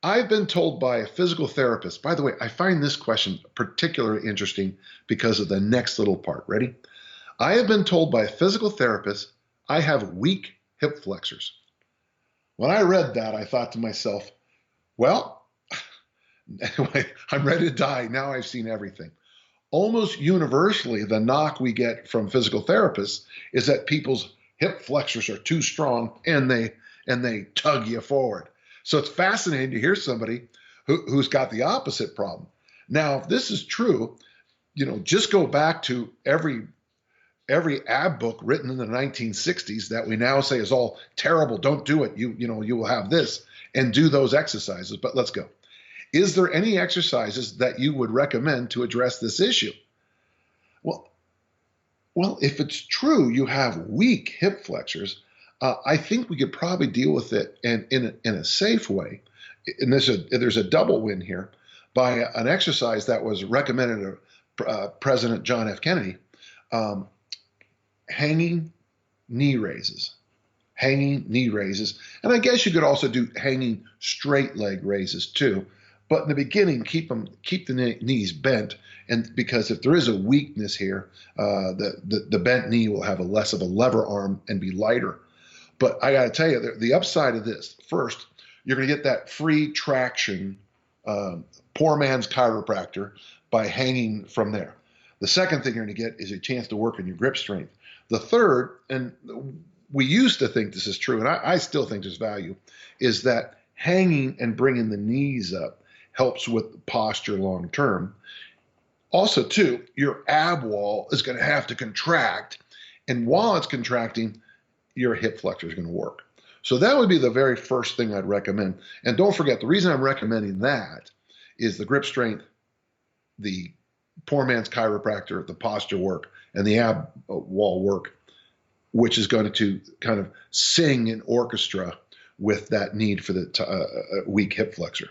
I've been told by a physical therapist, by the way, I find this question particularly interesting because of the next little part. Ready? I have been told by a physical therapist I have weak hip flexors. When I read that, I thought to myself, well, I'm ready to die. Now I've seen everything. Almost universally, the knock we get from physical therapists is that people's hip flexors are too strong and they tug you forward. So it's fascinating to hear somebody who's got the opposite problem. Now, if this is true, just go back to every ab book written in the 1960s that we now say is all terrible. Don't do it. You will have this, and do those exercises. But let's go. Is there any exercises that you would recommend to address this issue? Well, if it's true you have weak hip flexors, I think we could probably deal with it in a safe way. And there's a double win here by an exercise that was recommended to President John F. Kennedy, hanging knee raises. Hanging knee raises. And I guess you could also do hanging straight leg raises too. But in the beginning, keep the knees bent, and because if there is a weakness here, the bent knee will have less of a lever arm and be lighter. But I got to tell you, the upside of this, first, you're going to get that free traction, poor man's chiropractor, by hanging from there. The second thing you're going to get is a chance to work on your grip strength. The third, and we used to think this is true, and I still think there's value, is that hanging and bringing the knees up helps with posture long term. Also, too, your ab wall is going to have to contract, and while it's contracting, your hip flexor is going to work. So that would be the very first thing I'd recommend. And don't forget, the reason I'm recommending that is the grip strength, the poor man's chiropractor, the posture work, and the ab wall work, which is going to kind of sing in orchestra with that need for the weak hip flexor.